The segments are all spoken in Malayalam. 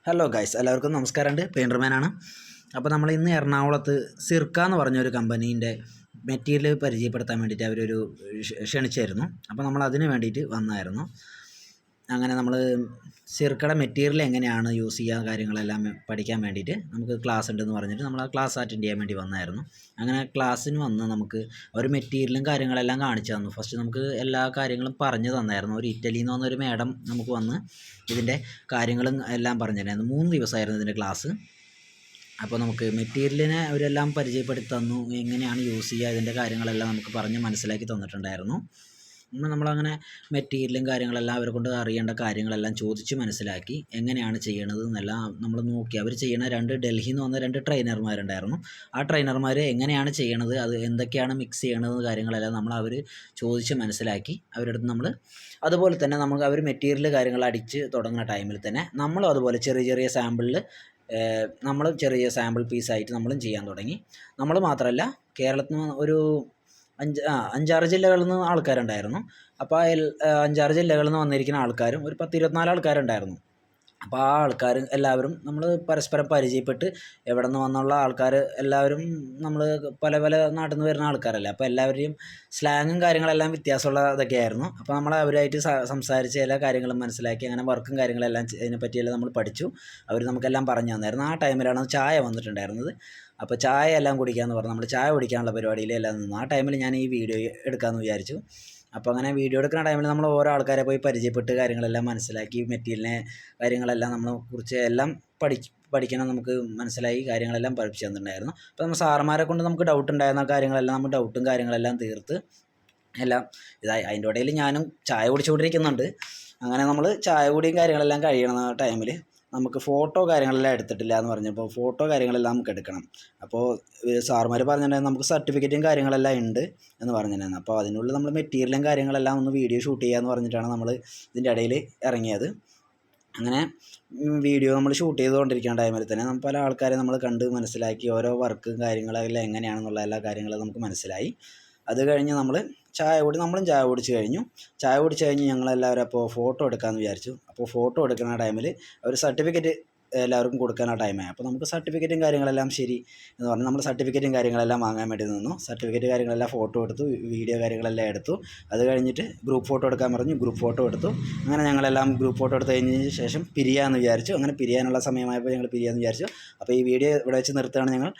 ഹലോ ഗൈസ്, എല്ലാവർക്കും നമസ്കാരമുണ്ട്. പെയിൻ്റർമാനാണ്. അപ്പോൾ നമ്മൾ ഇന്ന് എറണാകുളത്ത് സിർക്ക എന്ന് പറഞ്ഞൊരു കമ്പനീൻ്റെ മെറ്റീരിയൽ പരിചയപ്പെടുത്താൻ വേണ്ടിയിട്ട് അവരൊരു ക്ഷണിച്ചായിരുന്നു. അപ്പോൾ നമ്മൾ അതിന് വേണ്ടിയിട്ട് വന്നായിരുന്നു. അങ്ങനെ നമ്മൾ സിർക്കയുടെ മെറ്റീരിയൽ എങ്ങനെയാണ് യൂസ് ചെയ്യുക കാര്യങ്ങളെല്ലാം പഠിക്കാൻ വേണ്ടിയിട്ട് നമുക്ക് ക്ലാസ് ഉണ്ടെന്ന് പറഞ്ഞിട്ട് നമ്മൾ ആ ക്ലാസ് അറ്റൻഡ് ചെയ്യാൻ വേണ്ടി വന്നായിരുന്നു. അങ്ങനെ ക്ലാസ്സിന് വന്ന് നമുക്ക് ഒരു മെറ്റീരിയലും കാര്യങ്ങളെല്ലാം കാണിച്ചു തന്നു. ഫസ്റ്റ് നമുക്ക് എല്ലാ കാര്യങ്ങളും പറഞ്ഞു തന്നായിരുന്നു. ഒരു ഇറ്റലിയിൽ നിന്ന് വന്നൊരു മാഡം നമുക്ക് വന്ന് ഇതിൻ്റെ കാര്യങ്ങളും എല്ലാം പറഞ്ഞു തരായിരുന്നു. 3 ദിവസമായിരുന്നു ഇതിൻ്റെ ക്ലാസ്. അപ്പോൾ നമുക്ക് മെറ്റീരിയലിനെ അവരെല്ലാം പരിചയപ്പെടുത്തി തന്നു. എങ്ങനെയാണ് യൂസ് ചെയ്യുക ഇതിൻ്റെ കാര്യങ്ങളെല്ലാം നമുക്ക് പറഞ്ഞ് മനസ്സിലാക്കി തന്നിട്ടുണ്ടായിരുന്നു. നമ്മളങ്ങനെ മെറ്റീരിയലും കാര്യങ്ങളെല്ലാം അവരെ കൊണ്ട് അറിയേണ്ട കാര്യങ്ങളെല്ലാം ചോദിച്ച് മനസ്സിലാക്കി എങ്ങനെയാണ് ചെയ്യണത് എന്നെല്ലാം നമ്മൾ നോക്കി. അവർ ചെയ്യണ ഡൽഹിയിൽ നിന്ന് വന്ന 2 ട്രെയിനർമാരുണ്ടായിരുന്നു. ആ ട്രെയിനർമാർ എങ്ങനെയാണ് ചെയ്യണത്, അത് എന്തൊക്കെയാണ് മിക്സ് ചെയ്യണത് കാര്യങ്ങളെല്ലാം അവർ ചോദിച്ച് മനസ്സിലാക്കി അവരുടെ അടുത്ത് നമ്മൾ അതുപോലെ തന്നെ നമുക്ക് അവർ മെറ്റീരിയൽ കാര്യങ്ങൾ അടിച്ച് തുടങ്ങുന്ന ടൈമിൽ തന്നെ നമ്മളും അതുപോലെ ചെറിയ ചെറിയ സാമ്പിളിൽ നമ്മളും ചെറിയ സാമ്പിൾ പീസായിട്ട് നമ്മളും ചെയ്യാൻ തുടങ്ങി. നമ്മൾ മാത്രമല്ല, കേരളത്തിൽ നിന്ന് ഒരു 5-6 ജില്ലകളിൽ നിന്ന് ആൾക്കാരുണ്ടായിരുന്നു. അപ്പോൾ 5-6 ജില്ലകളിൽ നിന്ന് വന്നിരിക്കുന്ന ആൾക്കാരും ഒരു 10-24 ആൾക്കാരുണ്ടായിരുന്നു. അപ്പോൾ ആ ആൾക്കാർ എല്ലാവരും നമ്മൾ പരസ്പരം പരിചയപ്പെട്ട് എവിടെ നിന്ന് വന്നുള്ള ആൾക്കാർ എല്ലാവരും നമ്മൾ പല പല നാട്ടിൽ നിന്ന് വരുന്ന ആൾക്കാരല്ലേ. അപ്പോൾ എല്ലാവരുടെയും സ്ലാങ്ങും കാര്യങ്ങളെല്ലാം വ്യത്യാസമുള്ള ഇതൊക്കെയായിരുന്നു. അപ്പോൾ നമ്മൾ അവരായിട്ട് സംസാരിച്ച് എല്ലാ കാര്യങ്ങളും മനസ്സിലാക്കി അങ്ങനെ വർക്കും കാര്യങ്ങളെല്ലാം ഇതിനെപ്പറ്റിയെല്ലാം നമ്മൾ പഠിച്ചു. അവർ നമുക്കെല്ലാം പറഞ്ഞു തന്നായിരുന്നു. ആ ടൈമിലാണ് ചായ വന്നിട്ടുണ്ടായിരുന്നത്. അപ്പോൾ ചായ എല്ലാം കുടിക്കാമെന്ന് പറഞ്ഞു. നമ്മൾ ചായ കുടിക്കാനുള്ള പരിപാടിയിലെല്ലാം നിന്നു. ആ ടൈമിൽ ഞാൻ ഈ വീഡിയോ എടുക്കാമെന്ന് വിചാരിച്ചു. അപ്പോൾ അങ്ങനെ വീഡിയോ എടുക്കുന്ന ടൈമിൽ നമ്മൾ ഓരോ ആൾക്കാരെ പോയി പരിചയപ്പെട്ട് കാര്യങ്ങളെല്ലാം മനസ്സിലാക്കി മെറ്റീരിയലിനെ കാര്യങ്ങളെല്ലാം നമ്മളെ കുറിച്ച് എല്ലാം പഠിക്കണം നമുക്ക് മനസ്സിലായി കാര്യങ്ങളെല്ലാം പഠിപ്പിച്ചു തന്നിട്ടുണ്ടായിരുന്നു. അപ്പോൾ നമ്മൾ സാറന്മാരെ കൊണ്ട് നമുക്ക് ഡൗട്ട് ഉണ്ടായിരുന്ന കാര്യങ്ങളെല്ലാം നമ്മൾ ഡൗട്ടും കാര്യങ്ങളെല്ലാം തീർത്ത് എല്ലാം ഇതായി. അതിൻ്റെ ഇടയിൽ ഞാനും ചായ കുടിച്ചുകൊണ്ടിരിക്കുന്നുണ്ട്. അങ്ങനെ നമ്മൾ ചായ കുടിയും കാര്യങ്ങളെല്ലാം കഴിയണ ടൈമിൽ നമുക്ക് ഫോട്ടോ കാര്യങ്ങളെല്ലാം എടുത്തിട്ടില്ല എന്ന് പറഞ്ഞപ്പോൾ ഫോട്ടോ കാര്യങ്ങളെല്ലാം നമുക്ക് എടുക്കണം. അപ്പോൾ സാറുമാർ പറഞ്ഞിട്ടുണ്ടായിരുന്നു നമുക്ക് സർട്ടിഫിക്കറ്റും കാര്യങ്ങളെല്ലാം ഉണ്ട് എന്ന് പറഞ്ഞിട്ടുണ്ടായിരുന്നു. അപ്പോൾ അതിനുള്ളിൽ നമ്മൾ മെറ്റീരിയലും കാര്യങ്ങളെല്ലാം ഒന്ന് വീഡിയോ ഷൂട്ട് ചെയ്യാമെന്ന് പറഞ്ഞിട്ടാണ് നമ്മൾ ഇതിൻ്റെ ഇടയിൽ ഇറങ്ങിയത്. അങ്ങനെ വീഡിയോ നമ്മൾ ഷൂട്ട് ചെയ്തുകൊണ്ടിരിക്കുന്ന ടൈമിൽ തന്നെ പല ആൾക്കാരെ നമ്മൾ കണ്ട് മനസ്സിലാക്കി ഓരോ വർക്കും കാര്യങ്ങളെല്ലാം എങ്ങനെയാണെന്നുള്ള എല്ലാ കാര്യങ്ങളും നമുക്ക് മനസ്സിലായി. അത് കഴിഞ്ഞ് നമ്മളും ചായ കുടിച്ച് കഴിഞ്ഞു. ചായ കുടിച്ച് കഴിഞ്ഞ് ഞങ്ങളെല്ലാവരും അപ്പോൾ ഫോട്ടോ എടുക്കാമെന്ന് വിചാരിച്ചു. അപ്പോൾ ഫോട്ടോ എടുക്കുന്ന ടൈമിൽ ഒരു സർട്ടിഫിക്കറ്റ് എല്ലാവർക്കും കൊടുക്കാനുള്ള ടൈമായി. അപ്പോൾ നമുക്ക് സർട്ടിഫിക്കറ്റും കാര്യങ്ങളെല്ലാം ശരി എന്ന് പറഞ്ഞാൽ നമ്മൾ സർട്ടിഫിക്കറ്റും കാര്യങ്ങളെല്ലാം വാങ്ങാൻ വേണ്ടി നിന്നു. സർട്ടിഫിക്കറ്റ് കാര്യങ്ങളെല്ലാം ഫോട്ടോ എടുത്തു, വീഡിയോ കാര്യങ്ങളെല്ലാം എടുത്തു. അത് കഴിഞ്ഞിട്ട് ഗ്രൂപ്പ് ഫോട്ടോ എടുക്കാൻ പറഞ്ഞു, ഗ്രൂപ്പ് ഫോട്ടോ എടുത്തു. അങ്ങനെ ഞങ്ങളെല്ലാം ഗ്രൂപ്പ് ഫോട്ടോ എടുത്ത് കഴിഞ്ഞതിന് ശേഷം പിരിയാമെന്ന് വിചാരിച്ചു. അങ്ങനെ പിരിയാനുള്ള സമയമായപ്പോൾ ഞങ്ങൾ പിരിയാമെന്ന് വിചാരിച്ചു. അപ്പോൾ ഈ വീഡിയോ ഇവിടെ വെച്ച് നിർത്തുകയാണ് ഞങ്ങൾ.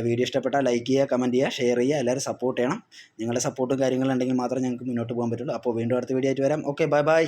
വീഡിയോ ഇഷ്ടപ്പെട്ടാൽ ലൈക്ക് ചെയ്യുക, കമൻറ്റ് ചെയ്യുക, ഷെയർ ചെയ്യുക, എല്ലാവരും സപ്പോർട്ട് ചെയ്യണം. നിങ്ങളുടെ സപ്പോർട്ടും കാര്യങ്ങളുണ്ടെങ്കിൽ മാത്രമേ ഞങ്ങൾക്ക് മുന്നോട്ട് പോകാൻ പറ്റുള്ളൂ. അപ്പോൾ വീണ്ടും അടുത്ത വീഡിയോ ആയിട്ട് വരാം. Okay, bye bye.